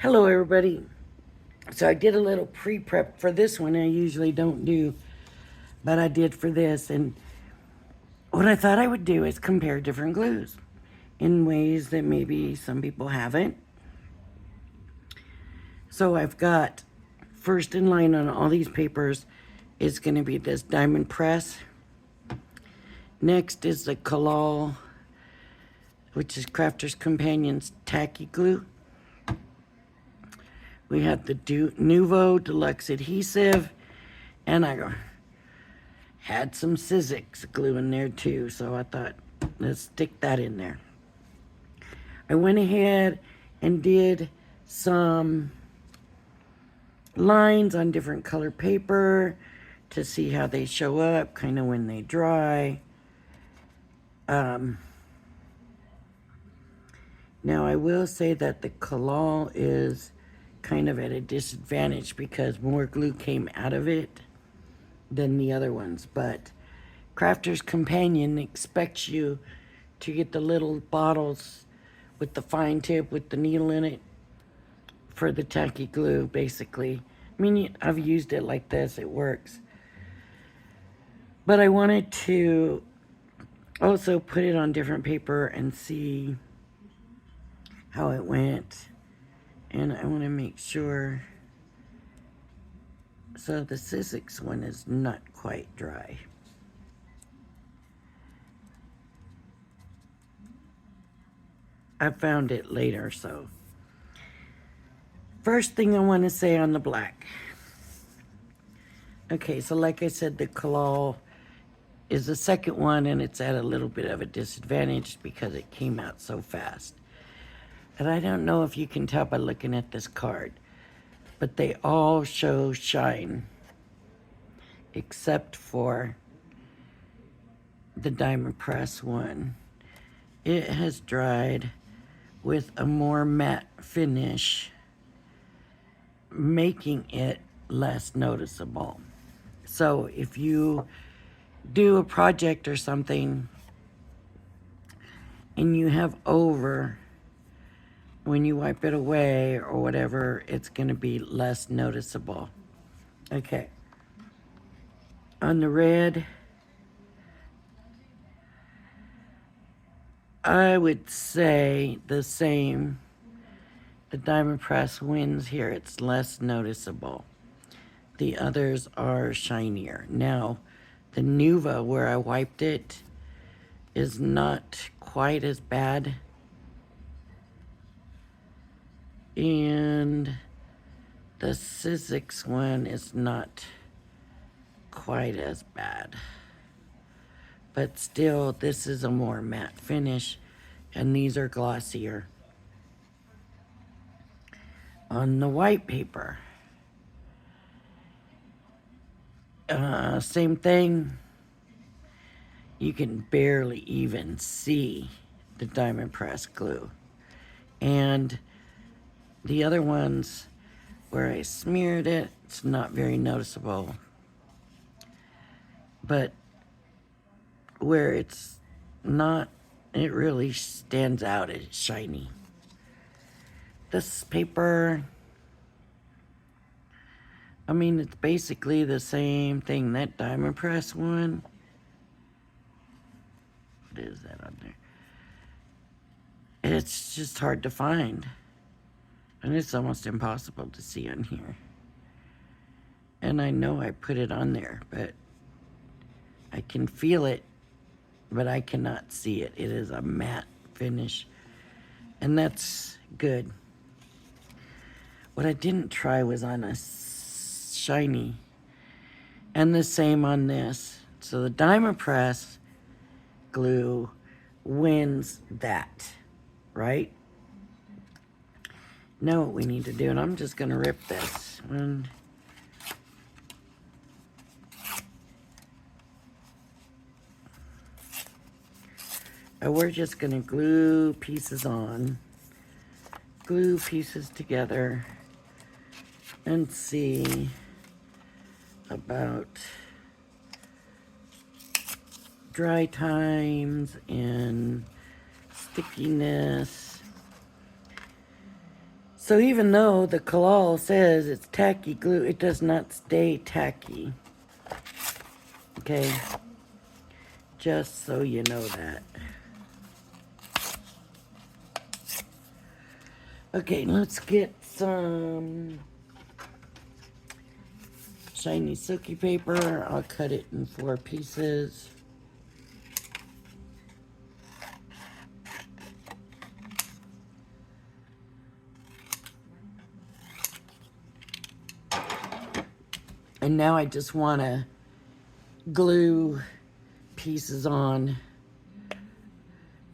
Hello, everybody. So I did a little pre-prep for this one. I usually don't do, but I did for this. And what I thought I would do is compare different glues in ways that maybe some people haven't. So I've got first in line on all these papers is going to be this Diamond Press. Next is the Kalal, which is Crafter's Companion's Tacky Glue. We have the Nuvo Deluxe Adhesive, and I had some Sizzix glue in there too, so I thought, let's stick that in there. I went ahead and did some lines on different color paper to see how they show up, kind of when they dry. Now I will say that the Kalal is kind of at a disadvantage because more glue came out of it than the other ones, but Crafter's Companion expects you to get the little bottles with the fine tip with the needle in it for the tacky glue, basically. I mean, I've used it like this, it works. But I wanted to also put it on different paper and see how it went. And I want to make sure. So the Sizzix one is not quite dry. I found it later, so. First thing I want to say on the black. Okay, so like I said, the Kalal is the second one, and it's at a little bit of a disadvantage because it came out so fast. And I don't know if you can tell by looking at this card, but they all show shine, except for the Diamond Press one. It has dried with a more matte finish, making it less noticeable. So if you do a project or something and you have over, when you wipe it away or whatever, it's going to be less noticeable. Okay. On the red, I would say the same. The Diamond Press wins here. It's less noticeable. The others are shinier. Now, the Nuva, where I wiped it, is not quite as bad. And the Sizzix one is not quite as bad. But still, this is a more matte finish, and these are glossier. On the white paper, same thing. You can barely even see the Diamond Press glue. And the other ones where I smeared it, it's not very noticeable. But where it's not, it really stands out as shiny. This paper, I mean, it's basically the same thing. That Diamond Press one, what is that on there? It's just hard to find. And it's almost impossible to see on here. And I know I put it on there, but I can feel it, but I cannot see it. It is a matte finish, and that's good. What I didn't try was on a shiny, and the same on this. So the Diamond Press glue wins that, right? Now what we need to do, and I'm just going to rip this. And we're just going to glue pieces on. Glue pieces together and see about dry times and stickiness. So even though the Kalal says it's tacky glue, it does not stay tacky. Okay? Just so you know that. Okay, let's get some shiny silky paper. I'll cut it in 4 pieces. And now I just want to glue pieces on,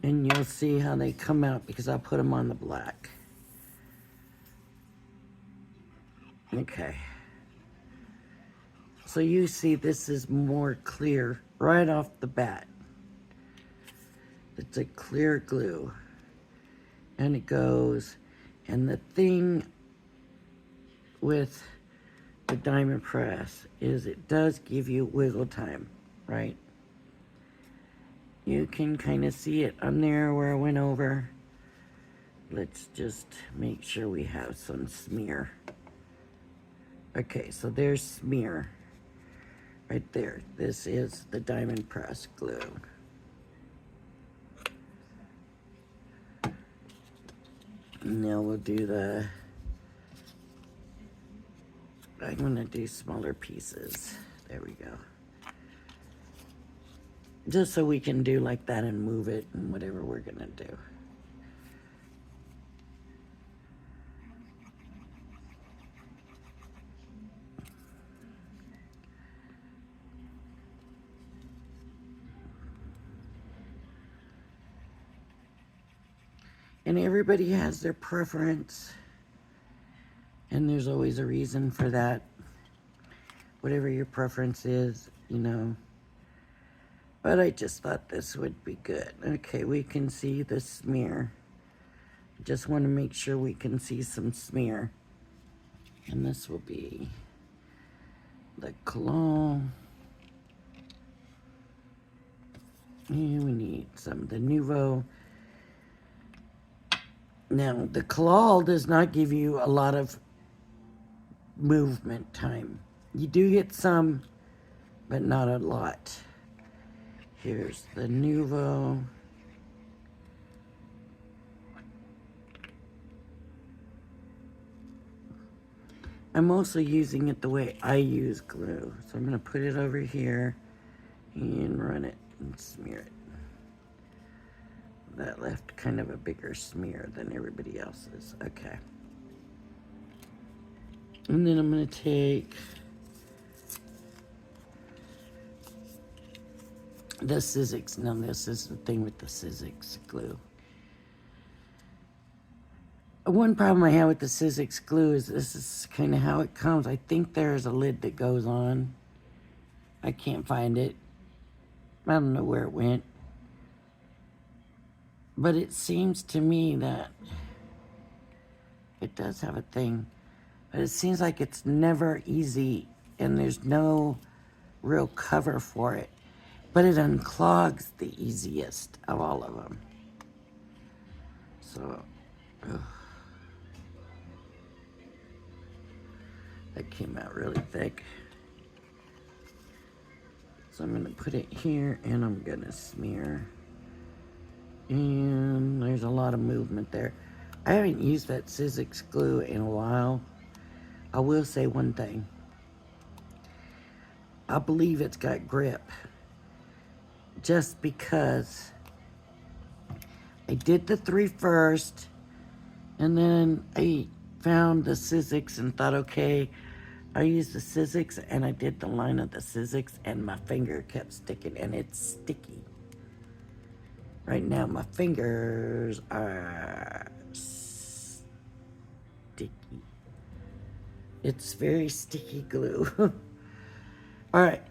and you'll see how they come out because I'll put them on the black. Okay. So you see this is more clear right off the bat. It's a clear glue. And it goes, and the thing with the diamond press is it does give you wiggle time, right? You can kind of see it on there where I went over. Let's just make sure we have some smear. Okay, so there's smear right there. This is the diamond press glue. Now we'll do the, I'm gonna do smaller pieces. There we go. Just so we can do like that and move it and whatever we're gonna do. And everybody has their preference. And there's always a reason for that. Whatever your preference is, you know. But I just thought this would be good. Okay, we can see the smear. Just want to make sure we can see some smear. And this will be the Cologne. And we need some of the Nouveau. Now, the Kalal does not give you a lot of movement time. You do get some, but not a lot. Here's the Nouveau. I'm also using it the way I use glue. So I'm going to put it over here and run it and smear it. That left kind of a bigger smear than everybody else's. Okay. And then I'm going to take the Sizzix. Now this is the thing with the Sizzix glue. One problem I have with the Sizzix glue is this is kind of how it comes. I think there's a lid that goes on. I can't find it. I don't know where it went. But it seems to me that it does have a thing. But it seems like it's never easy and there's no real cover for it. But it unclogs the easiest of all of them. So, ugh. That came out really thick. So I'm gonna put it here and I'm gonna smear. And there's a lot of movement there. I haven't used that Sizzix glue in a while. I will say one thing. I believe it's got grip. Just because I did the 3 first, and then I found the Sizzix and thought, okay, I used the Sizzix and I did the line of the Sizzix and my finger kept sticking and it's sticky. Right now my fingers are sticky. It's very sticky glue. All right.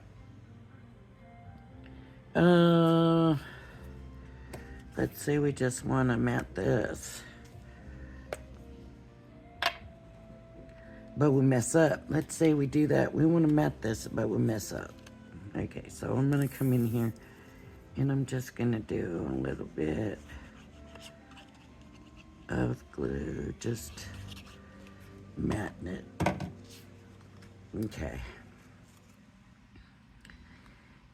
Let's say we just want to mat this. But we mess up. Let's say we do that. We want to mat this, but we mess up. Okay, so I'm going to come in here and I'm just going to do a little bit of glue. Just matten it. Okay.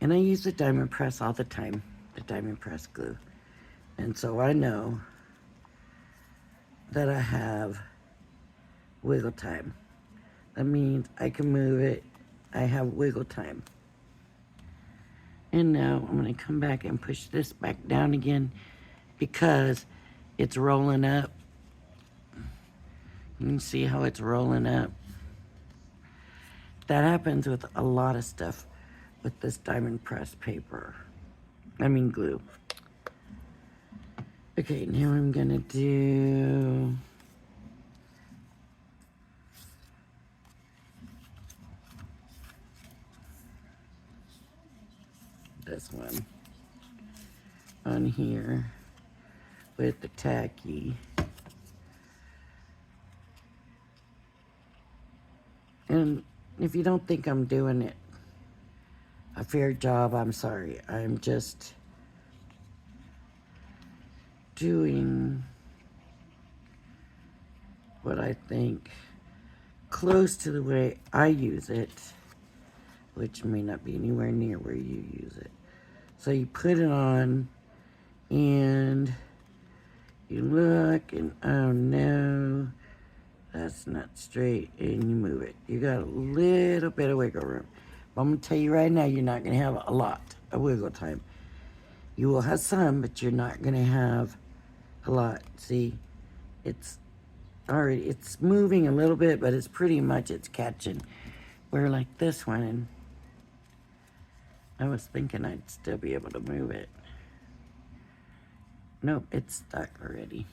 And I use the diamond press all the time, the diamond press glue. And so I know that I have wiggle time. That means I can move it. I have wiggle time. And now I'm going to come back and push this back down again because it's rolling up. You can see how it's rolling up. That happens with a lot of stuff with this diamond press paper. I mean glue. Okay, now I'm gonna do this one on here with the tacky. And if you don't think I'm doing it a fair job, I'm sorry. I'm just doing what I think close to the way I use it, which may not be anywhere near where you use it. So you put it on and you look and oh no, that's not straight, and you move it. You got a little bit of wiggle room. But I'm gonna tell you right now, you're not gonna have a lot of wiggle time. You will have some, but you're not gonna have a lot. See, it's already, it's moving a little bit, but it's pretty much, it's catching. Where like this one, I was thinking I'd still be able to move it. Nope, it's stuck already.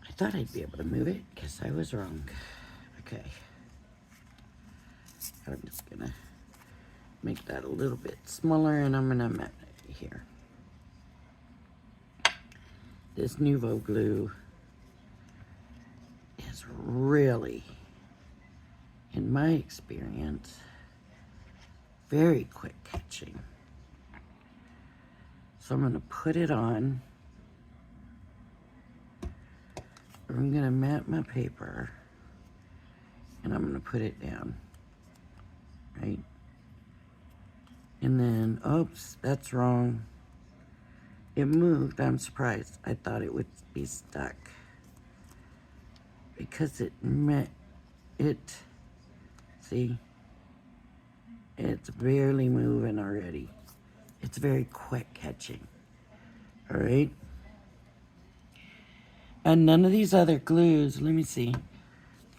I thought I'd be able to move it. Guess I was wrong. Okay. I'm just gonna make that a little bit smaller and I'm gonna mat it here. This Nuvo glue is really, in my experience, very quick catching. So I'm gonna put it on. I'm gonna mat my paper and I'm gonna put it down, right? And then, oops, that's wrong. It moved, I'm surprised. I thought it would be stuck because it met it, see, it's barely moving already. It's very quick catching, all right? And none of these other glues, let me see.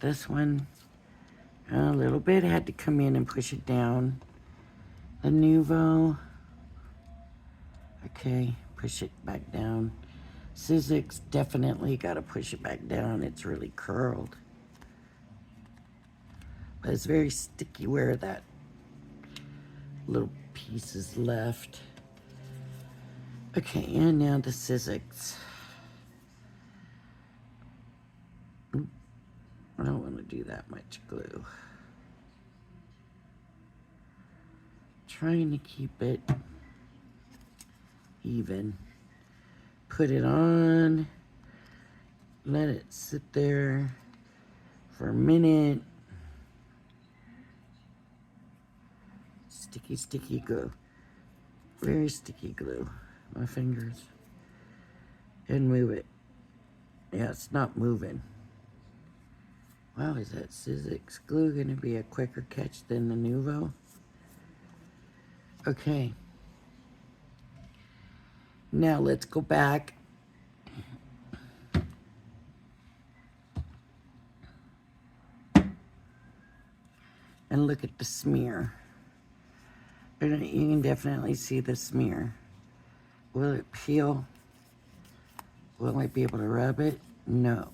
This one, a little bit had to come in and push it down. The Nuvo, okay, push it back down. Sizzix, definitely got to push it back down. It's really curled. But it's very sticky where that little piece is left. Okay, and now the Sizzix. I don't want to do that much glue. Trying to keep it even. Put it on. Let it sit there for a minute. Sticky, sticky glue. Very sticky glue. My fingers. And move it. Yeah, it's not moving. Wow, is that Sizzix glue going to be a quicker catch than the Nuvo? Okay. Now let's go back. And look at the smear. You can definitely see the smear. Will it peel? Will I be able to rub it? No.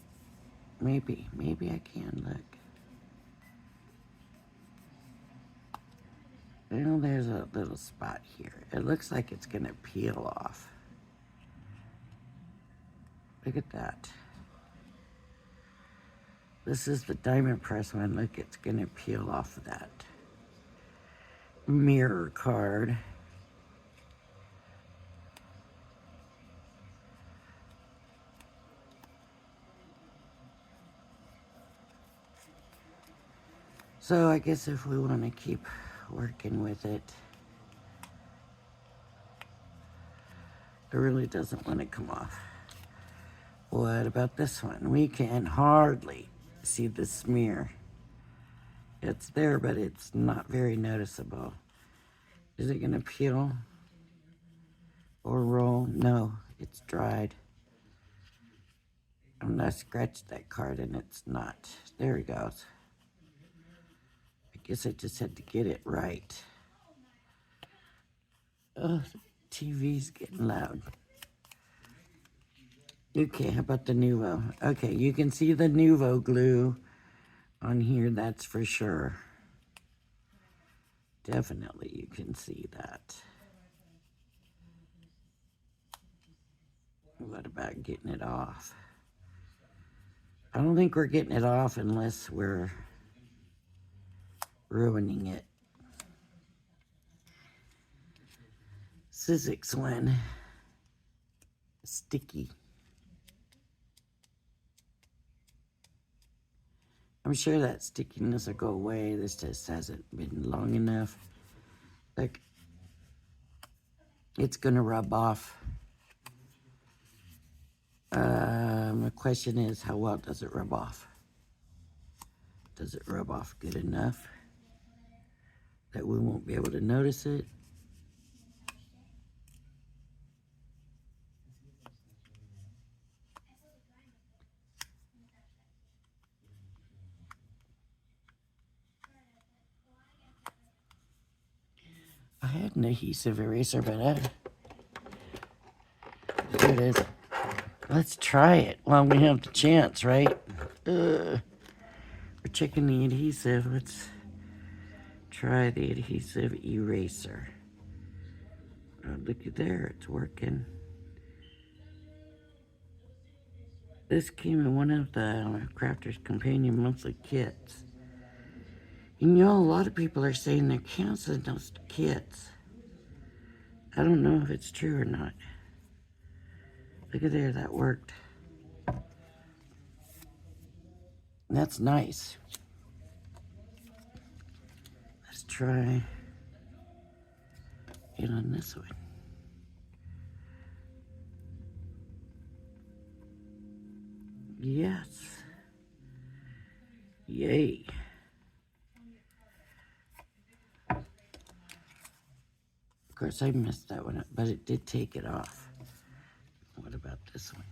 Maybe I can, look. You know, there's a little spot here. It looks like it's gonna peel off. Look at that. This is the diamond press one. Look, it's gonna peel off of that mirror card. So I guess if we want to keep working with it, it really doesn't want to come off. What about this one? We can hardly see the smear. It's there, but it's not very noticeable. Is it going to peel or roll? No, it's dried. I'm going to scratch that card and it's not. There it goes. I guess I just had to get it right. Oh, the TV's getting loud. Okay, how about the Nuvo? Okay, you can see the Nuvo glue on here, that's for sure. Definitely you can see that. What about getting it off? I don't think we're getting it off unless we're ruining it. Sizzix one. Sticky. I'm sure that stickiness will go away. This just hasn't been long enough. Like, it's gonna rub off. The question is, how well does it rub off? Does it rub off good enough that we won't be able to notice it? I had an adhesive eraser, but there it is. Let's try it while we have the chance, right? We're checking the adhesive. Let's try the adhesive eraser. Oh, look at there, it's working. This came in one of the Crafter's Companion monthly kits. And you know, a lot of people are saying they're canceling those kits. I don't know if it's true or not. Look at there, that worked. That's nice. Let's try it on this one. Yes. Yay. Of course, I messed that one up, but it did take it off. What about this one?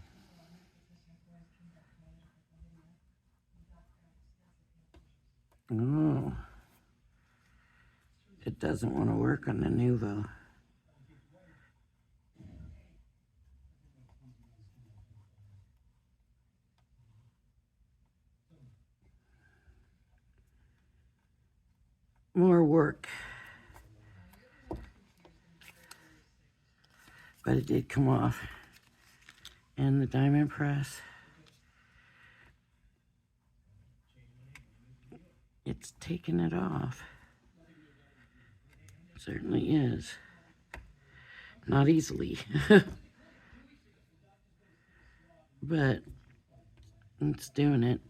Oh, it doesn't want to work on the Nuvo. More work. But it did come off. And the diamond press, it's taking it off. Certainly is. Not easily. But it's doing it.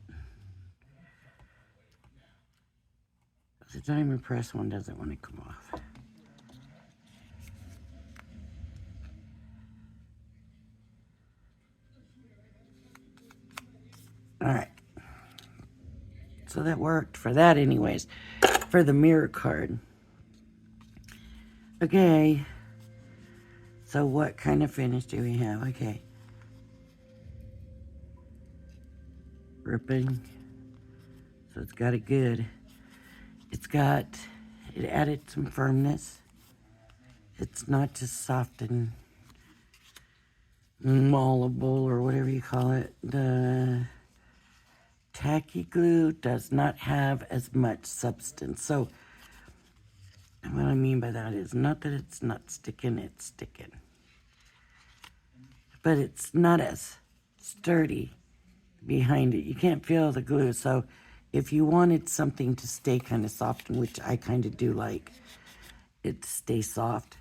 The diamond press one doesn't want to come off. All right. So that worked for that anyways. For the mirror card. Okay. So what kind of finish do we have? Okay. Ripping. So it's got it good. It added some firmness. It's not just soft and moldable or whatever you call it. The tacky glue does not have as much substance. So what I mean by that is not that it's not sticking, it's sticking. But it's not as sturdy behind it. You can't feel the glue. So if you wanted something to stay kind of soft, which I kind of do like it to stay soft,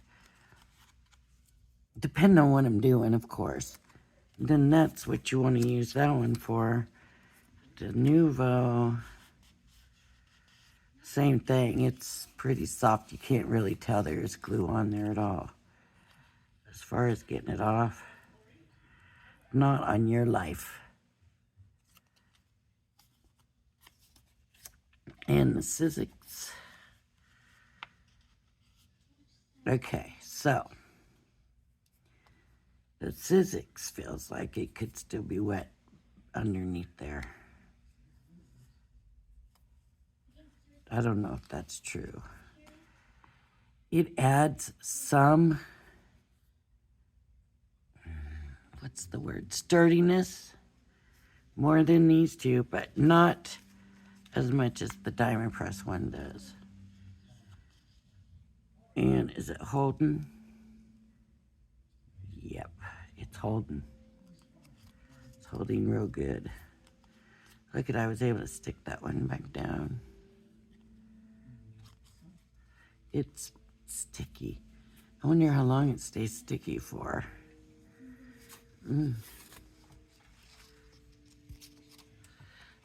depending on what I'm doing, of course, then that's what you want to use that one for. The Nuvo Same thing. It's pretty soft. You can't really tell there's glue on there at all. As far as getting it off, not on your life. And the Sizzix. Okay, so the Sizzix feels like it could still be wet underneath there. I don't know if that's true. It adds some, what's the word, sturdiness more than these two, but not as much as the Diamond Press one does. And is it holding? Yep, it's holding. It's holding real good. Look at, I was able to stick that one back down. It's sticky. I wonder how long it stays sticky for.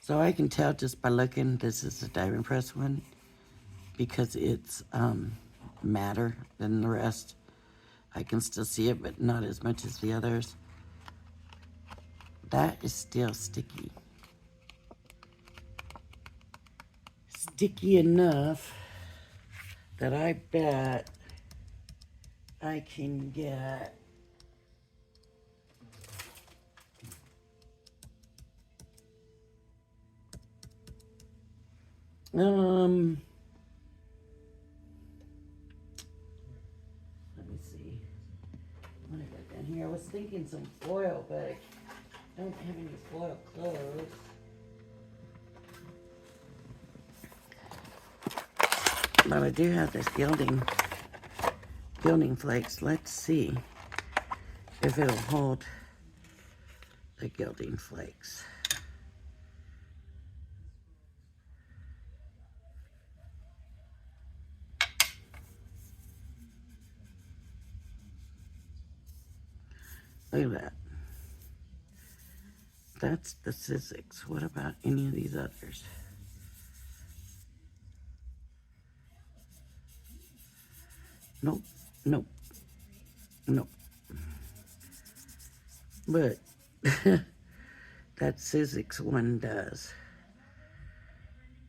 So I can tell just by looking, this is the Diamond Press one because it's matter than the rest. I can still see it, but not as much as the others. That is still sticky. Sticky enough that I bet I can get let me see what I got down here. I was thinking some foil, but I don't have any foil clothes. But I do have this gilding flakes. Let's see if it'll hold the gilding flakes. Look at that. That's the Sizzix. What about any of these others? Nope, nope, nope. But that Sizzix one does.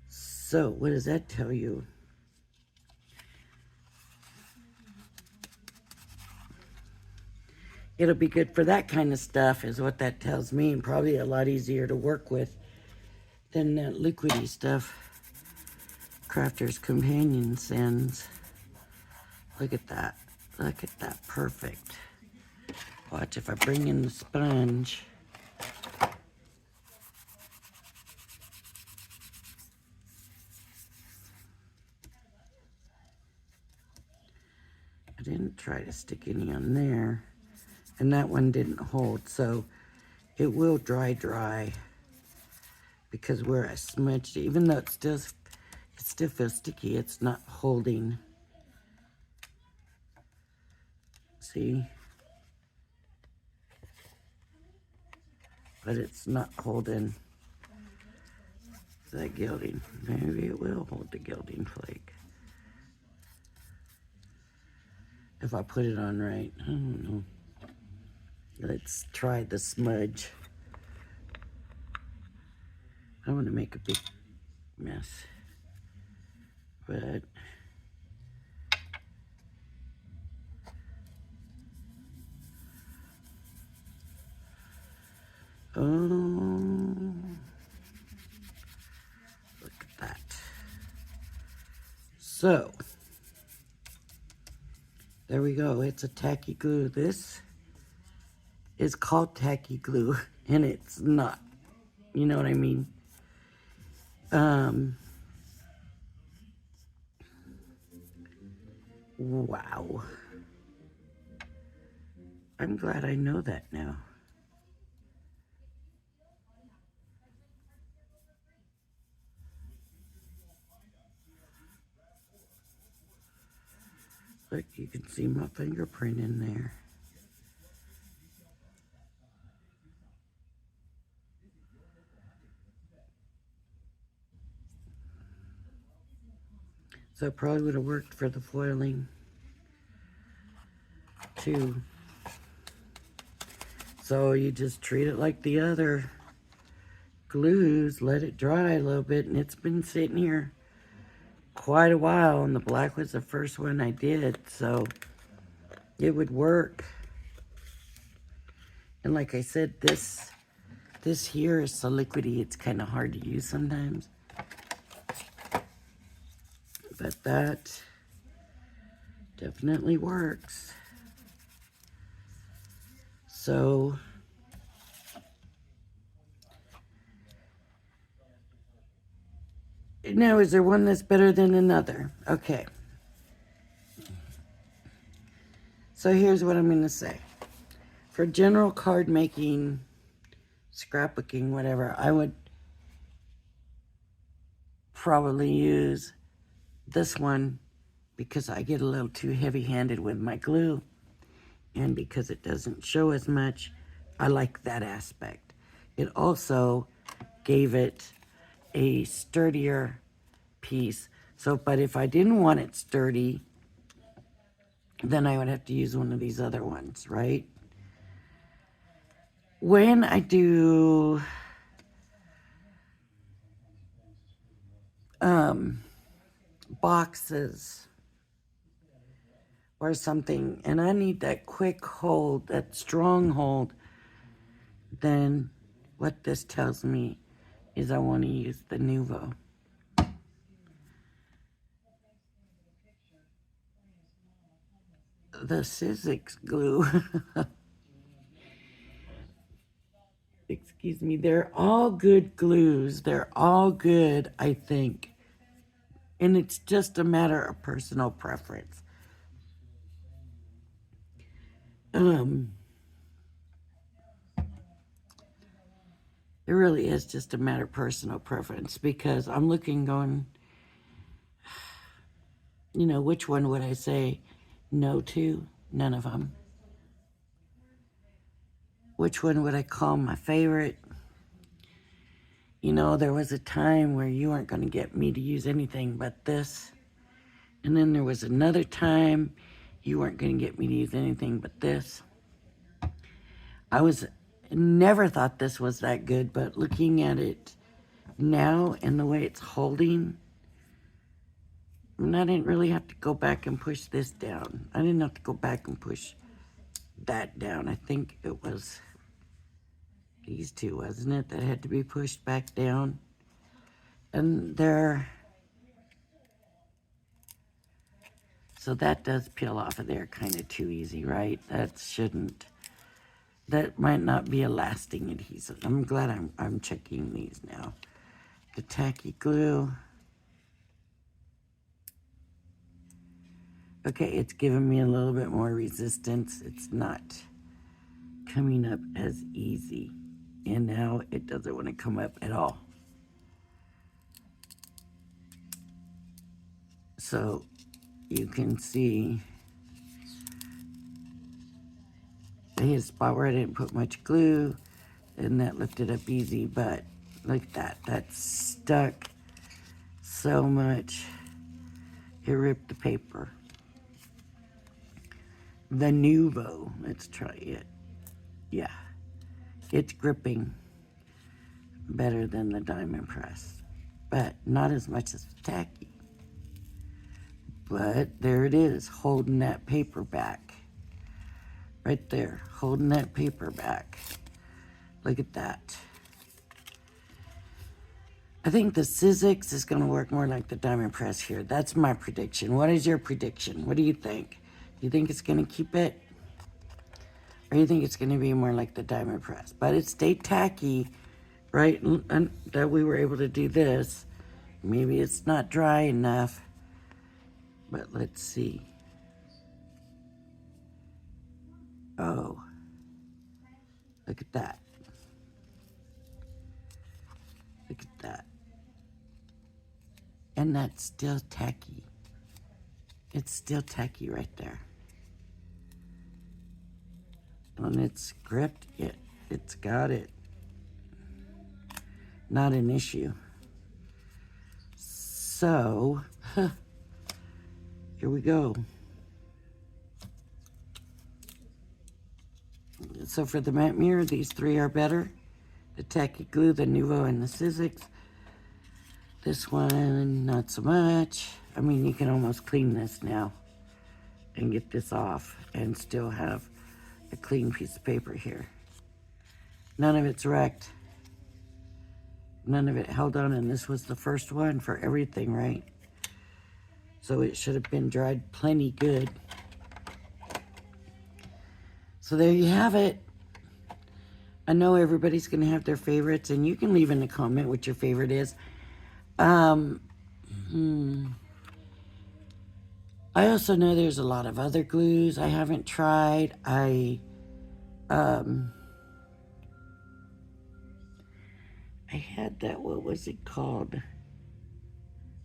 So what does that tell you? It'll be good for that kind of stuff is what that tells me, and probably a lot easier to work with than that liquidy stuff Crafter's Companion sends. Look at that. Look at that. Perfect. Watch if I bring in the sponge. I didn't try to stick any on there. And that one didn't hold, so it will dry because where I smudged it, even though it still feels sticky, it's not holding. See? But it's not holding that gilding. Maybe it will hold the gilding flake. If I put it on right, I don't know. Let's try the smudge. I don't want to make a big mess, but oh, look at that. So there we go. It's a tacky glue. This is called tacky glue, and it's not. You know what I mean? Wow. I'm glad I know that now. Look, you can see my fingerprint in there. So it probably would have worked for the foiling too. So you just treat it like the other glues, let it dry a little bit, and it's been sitting here quite a while, and the black was the first one I did, so it would work. And like I said, this here is so liquidy, it's kind of hard to use sometimes. But that definitely works. So now, is there one that's better than another? Okay. So here's what I'm going to say. For general card making, scrapbooking, whatever, I would probably use this one because I get a little too heavy-handed with my glue, and because it doesn't show as much, I like that aspect. It also gave it a sturdier piece. So, but if I didn't want it sturdy, then I would have to use one of these other ones, right? When I do boxes or something, and I need that quick hold, that strong hold, then what this tells me is I want to use the Nuvo. The Sizzix glue, excuse me, they're all good glues. They're all good, I think. And it's just a matter of personal preference. It really is just a matter of personal preference, because I'm looking going, you know, which one would I say no to? None of them. Which one would I call my favorite? You know, there was a time where you weren't going to get me to use anything but this. And then there was another time you weren't going to get me to use anything but this. I never thought this was that good, but looking at it now and the way it's holding, and I didn't really have to go back and push this down. I didn't have to go back and push that down. I think it was these two, wasn't it, that had to be pushed back down? And so that does peel off of there kind of too easy, right? That might not be a lasting adhesive. I'm glad I'm checking these now. The tacky glue. Okay, it's giving me a little bit more resistance. It's not coming up as easy. And now it doesn't want to come up at all. So you can see I hit a spot where I didn't put much glue, and that lifted up easy, but look at that. That's stuck so much. It ripped the paper. The Nuvo, let's try it. Yeah, it's gripping better than the Diamond Press, but not as much as the tacky. But there it is, holding that paper back. Right there, holding that paper back. Look at that. I think the Sizzix is going to work more like the Diamond Press here. That's my prediction. What is your prediction? What do you think? Do you think it's going to keep it? Or do you think it's going to be more like the Diamond Press? But it stayed tacky, right? And that we were able to do this. Maybe it's not dry enough. But let's see. Oh. Look at that. Look at that. And that's still tacky. It's still tacky right there. And it's gripped it. It's got it. Not an issue. So, Here we go. So for the matte mirror, these three are better. The Tacky Glue, the Nuvo, and the Sizzix. This one, not so much. I mean, you can almost clean this now and get this off and still have a clean piece of paper here. None of it's wrecked. None of it held on, and this was the first one for everything, right? So it should have been dried plenty good. So there you have it. I know everybody's going to have their favorites, and you can leave in a comment what your favorite is. I also know there's a lot of other glues I haven't tried. I had that, what was it called?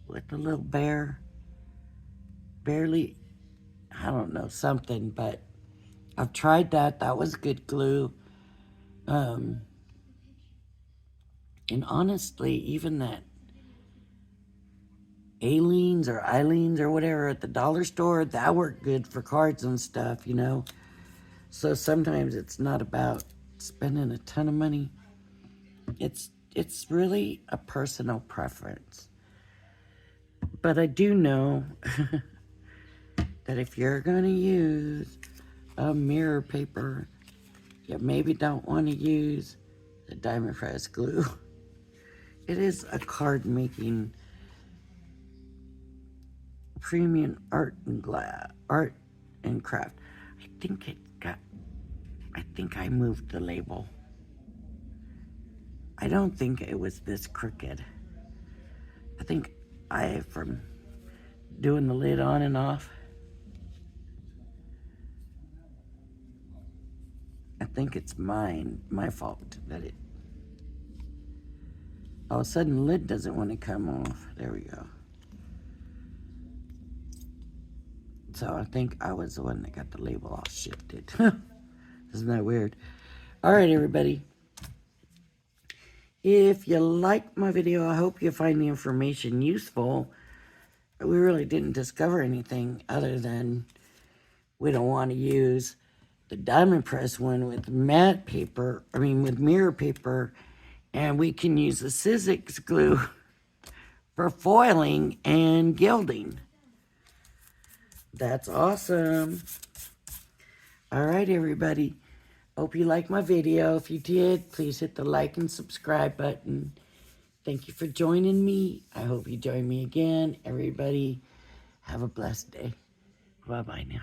With the little bear. Barely, I don't know, something, but I've tried that. That was good glue. And honestly, even that Aleene's or Eileen's or whatever at the dollar store, that worked good for cards and stuff, you know. So sometimes it's not about spending a ton of money. It's really a personal preference. But I do know that if you're going to use a mirror paper, you maybe don't want to use the Diamond Press glue. It is a card making premium art and craft. I think I moved the label. I don't think it was this crooked. I think from doing the lid on and off, I think it's my fault that it, all of a sudden the lid doesn't want to come off. There we go. So I think I was the one that got the label all shifted. Isn't that weird? All right, everybody. If you like my video, I hope you find the information useful. We really didn't discover anything other than we don't want to use the Diamond Press one with matte paper, with mirror paper, and we can use the Sizzix glue for foiling and gilding. That's awesome. All right, everybody. Hope you liked my video. If you did, please hit the like and subscribe button. Thank you for joining me. I hope you join me again. Everybody, have a blessed day. Bye-bye now.